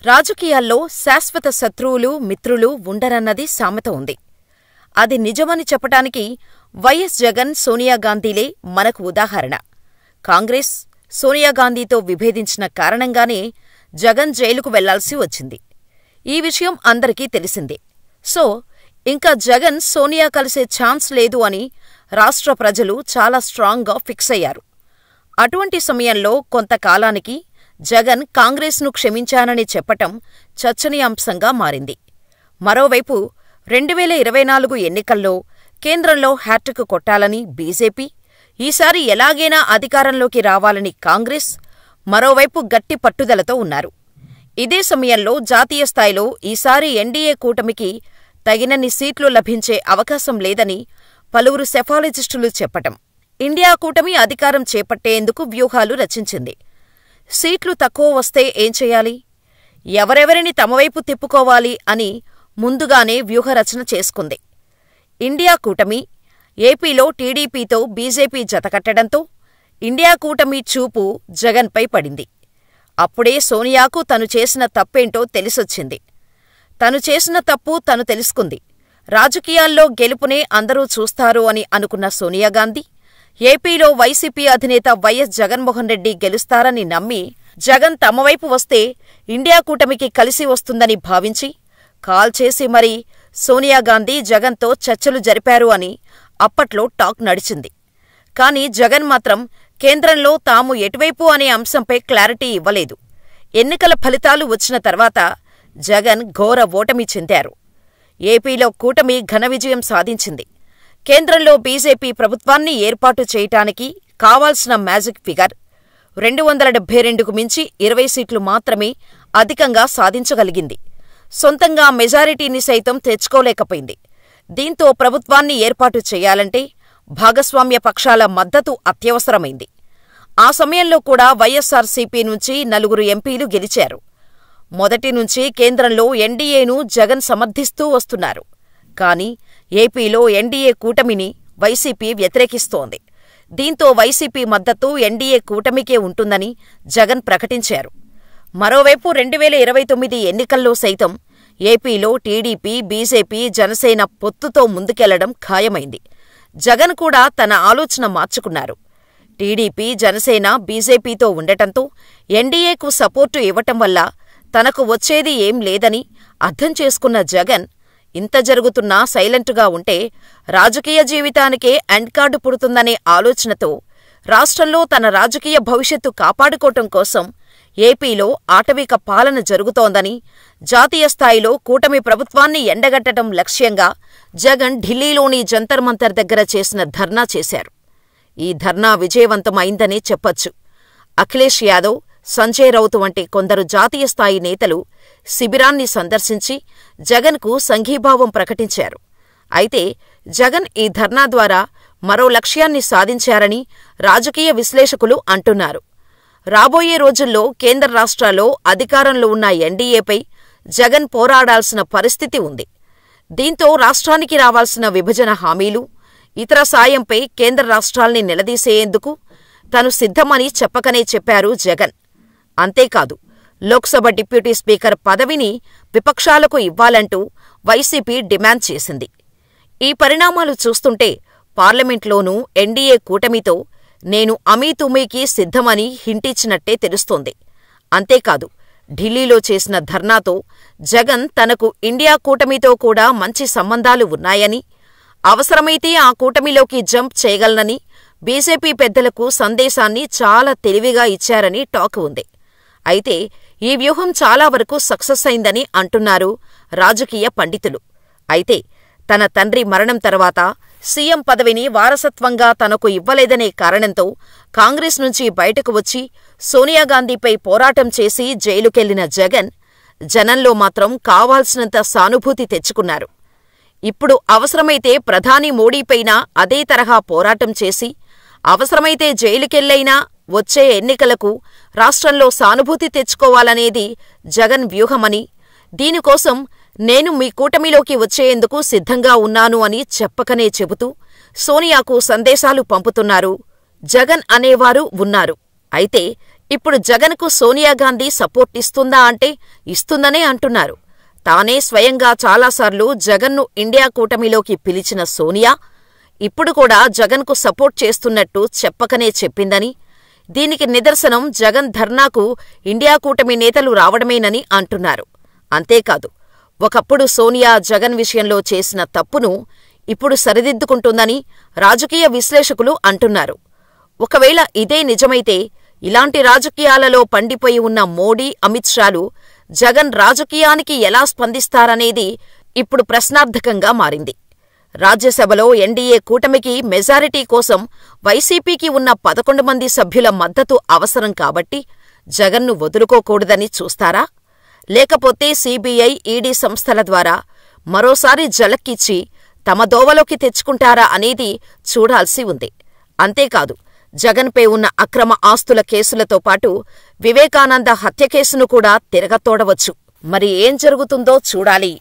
రాజకీయాల్లో శాశ్వత శత్రువులు, మిత్రులు ఉండరన్నది సామెత ఉంది. అది నిజమని చెప్పటానికి వైఎస్ జగన్, సోనియాగాంధీలే మనకు ఉదాహరణ. కాంగ్రెస్ సోనియాగాంధీతో విభేదించిన కారణంగానే జగన్ జైలుకు వెళ్లాల్సి వచ్చింది. ఈ విషయం అందరికీ తెలిసిందే. సో, ఇంకా జగన్, సోనియా కలిసే ఛాన్స్ లేదు అని రాష్ట్ర ప్రజలు చాలా స్ట్రాంగ్గా ఫిక్స్ అయ్యారు. అటువంటి సమయంలో కొంతకాలానికి జగన్ కాంగ్రెస్ను క్షమించానని చెప్పటం చర్చనీయాంశంగా మారింది. మరోవైపు 2024 ఎన్నికల్లో కేంద్రంలో హ్యాట్రిక్ కొట్టాలని బీజేపీ, ఈసారి ఎలాగైనా అధికారంలోకి రావాలని కాంగ్రెస్ మరోవైపు గట్టి పట్టుదలతో ఉన్నారు. ఇదే సమయంలో జాతీయ స్థాయిలో ఈసారి ఎన్డీఏ కూటమికి తగినన్ని సీట్లు లభించే అవకాశం లేదని పలువురు సెఫాలజిస్టులు చెప్పటం, ఇండియా కూటమి అధికారం చేపట్టేందుకు వ్యూహాలు రచించింది. సీట్లు తక్కువ వస్తే ఏం చెయ్యాలి, ఎవరెవరిని తమవైపు తిప్పుకోవాలి అని ముందుగానే వ్యూహరచన చేసుకుంది. ఇండియా కూటమి ఏపీలో టీడీపీతో బీజేపీ జతకట్టడంతో ఇండియా కూటమి చూపు జగన్పై పడింది. అప్పుడే సోనియాకు తను చేసిన తప్పేంటో తెలిసొచ్చింది. తను చేసిన తప్పు తను తెలుసుకుంది. రాజకీయాల్లో గెలుపునే అందరూ చూస్తారు అని అనుకున్న సోనియాగాంధీ ఏపీలో వైసీపీ అధినేత వైఎస్ జగన్మోహన్ రెడ్డి గెలుస్తారని నమ్మి, జగన్ తమవైపు వస్తే ఇండియా కూటమికి కలిసి వస్తుందని భావించి కాల్ చేసి మరీ సోనియాగాంధీ జగన్తో చర్చలు జరిపారు అని అప్పట్లో టాక్ నడిచింది. కాని జగన్ మాత్రం కేంద్రంలో తాము ఎటువైపు అనే అంశంపై క్లారిటీ ఇవ్వలేదు. ఎన్నికల ఫలితాలు వచ్చిన తర్వాత జగన్ ఘోర ఓటమి చెందారు. ఏపీలో కూటమి ఘన విజయం సాధించింది. కేంద్రంలో బీజేపీ ప్రభుత్వాన్ని ఏర్పాటు చేయటానికి కావాల్సిన మ్యాజిక్ ఫిగర్ 272కు మించి 20 సీట్లు మాత్రమే అధికంగా సాధించగలిగింది. సొంతంగా మెజారిటీని సైతం తెచ్చుకోలేకపోయింది. దీంతో ప్రభుత్వాన్ని ఏర్పాటు చేయాలంటే భాగస్వామ్య పక్షాల మద్దతు అత్యవసరమైంది. ఆ సమయంలో కూడా వైఎస్సార్సీపీ నుంచి 4 ఎంపీలు గెలిచారు. మొదటి నుంచి కేంద్రంలో ఎన్డీఏను జగన్ సమర్థిస్తూ వస్తున్నారు. కాని ఏపీలో ఎన్డీఏ కూటమిని వైసీపీ వ్యతిరేకిస్తోంది. దీంతో వైసీపీ మద్దతు ఎన్డీఏ కూటమికే ఉంటుందని జగన్ ప్రకటించారు. మరోవైపు 2029 ఎన్నికల్లో సైతం ఏపీలో టీడీపీ, బీజేపీ, జనసేన పొత్తుతో ముందుకెళ్లడం ఖాయమైంది. జగన్ కూడా తన ఆలోచన మార్చుకున్నారు. టీడీపీ, జనసేన బీజేపీతో ఉండటంతో ఎన్డీఏకు సపోర్టు ఇవ్వటం వల్ల తనకు వచ్చేది ఏం లేదని అర్థం చేసుకున్న జగన్, ఇంత జరుగుతున్నా సైలెంటుగా ఉంటే రాజకీయ జీవితానికే ఎండ్ కార్డు పుడుతుందనే ఆలోచనతో రాష్ట్రంలో తన రాజకీయ భవిష్యత్తు కాపాడుకోవటం కోసం ఏపీలో ఆటవిక పాలన జరుగుతోందని, జాతీయ స్థాయిలో కూటమి ప్రభుత్వాన్ని ఎండగట్టడం లక్ష్యంగా జగన్ ఢిల్లీలోని జంతర్ మంతర్ దగ్గర చేసిన ధర్నా చేశారు. ఈ ధర్నా విజయవంతం అయిందనే చెప్పొచ్చు. అఖిలేష్ యాదవ్, సంజయ్ రౌత్ వంటి కొందరు జాతీయ స్థాయి నేతలు శిబిరాన్ని సందర్శించి జగన్కు సంఘీభావం ప్రకటించారు. అయితే జగన్ ఈ ధర్నా ద్వారా మరో లక్ష్యాన్ని సాధించారని రాజకీయ విశ్లేషకులు అంటున్నారు. రాబోయే రోజుల్లో కేంద్ర రాష్ట్రాల్లో అధికారంలో ఉన్న ఎన్డీఏపై జగన్ పోరాడాల్సిన పరిస్థితి ఉంది. దీంతో రాష్ట్రానికి రావాల్సిన విభజన హామీలు, ఇతర సాయంపై కేంద్ర రాష్ట్రాల్ని నిలదీసేందుకు తను సిద్ధమని చెప్పకనే చెప్పారు జగన్. అంతేకాదు, లోక్సభ డిప్యూటీ స్పీకర్ పదవిని విపక్షాలకు ఇవ్వాలంటూ వైసీపీ డిమాండ్ చేసింది. ఈ పరిణామాలు చూస్తుంటే పార్లమెంట్లోనూ ఎన్డీఏ కూటమితో నేను అమీతుమీకి సిద్ధమని హింటిచ్చినట్టే తెలుస్తోంది. అంతేకాదు, ఢిల్లీలో చేసిన ధర్నాతో జగన్ తనకు ఇండియా కూటమితో కూడా మంచి సంబంధాలు ఉన్నాయని, అవసరమైతే ఆ కూటమిలోకి జంప్ చేయగలనని బీజేపీ పెద్దలకు సందేశాన్ని చాలా తెలివిగా ఇచ్చారని టాక్ ఉంది. అయితే ఈ వ్యూహం చాలా వరకు సక్సెస్ అయిందని అంటున్నారు రాజకీయ పండితులు. అయితే తన తండ్రి మరణం తర్వాత సీఎం పదవిని వారసత్వంగా తనకు ఇవ్వలేదనే కారణంతో కాంగ్రెస్ నుంచి బయటకు వచ్చి సోనియాగాంధీపై పోరాటం చేసి జైలుకెళ్లిన జగన్ జనంలో మాత్రం కావాల్సినంత సానుభూతి తెచ్చుకున్నారు. ఇప్పుడు అవసరమైతే ప్రధాని మోడీపైనా అదే తరహా పోరాటం చేసి, అవసరమైతే జైలుకెళ్లైనా వచ్చే ఎన్నికలకు రాష్ట్రంలో సానుభూతి తెచ్చుకోవాలనేది జగన్ వ్యూహమని, దీనికోసం నేను మీ కూటమిలోకి వచ్చేందుకు సిద్ధంగా ఉన్నాను అని చెప్పకనే చెబుతూ సోనియాకు సందేశాలు పంపుతున్నారు. జగన్ అనేవారు ఉన్నారు. అయితే ఇప్పుడు జగన్కు సోనియాగాంధీ సపోర్ట్ ఇస్తుందా అంటే ఇస్తుందనే అంటున్నారు. తానే స్వయంగా చాలాసార్లు జగన్ను ఇండియా కూటమిలోకి పిలిచిన సోనియా ఇప్పుడు కూడా జగన్కు సపోర్ట్ చేస్తున్నట్టు చెప్పకనే చెప్పిందని, దీనికి నిదర్శనం జగన్ ధర్నాకు ఇండియా కూటమి నేతలు రావడమేనని అంటున్నారు. అంతేకాదు, ఒకప్పుడు సోనియా జగన్ విషయంలో చేసిన తప్పును ఇప్పుడు సరిదిద్దుకుంటుందని రాజకీయ విశ్లేషకులు అంటున్నారు. ఒకవేళ ఇదే నిజమైతే ఇలాంటి రాజకీయాలలో పండిపోయి ఉన్న మోడీ, అమిత్ షాలు జగన్ రాజకీయానికి ఎలా స్పందిస్తారనేది ఇప్పుడు ప్రశ్నార్థకంగా మారింది. రాజ్యసభలో ఎన్డీఏ కూటమికి మెజారిటీ కోసం వైసీపీకి ఉన్న 11 మంది సభ్యుల మద్దతు అవసరం కాబట్టి జగన్ను వదులుకోకూడదని చూస్తారా? లేకపోతే సీబీఐ, ఈడీ సంస్థల ద్వారా మరోసారి జలక్కిచ్చి తమ దోవలోకి తెచ్చుకుంటారా అనేది చూడాల్సి ఉంది. అంతేకాదు, జగన్పై ఉన్న అక్రమ ఆస్తుల కేసులతో పాటు వివేకానంద హత్య కేసును కూడా తిరగతోడవచ్చు. మరి ఏం జరుగుతుందో చూడాలి.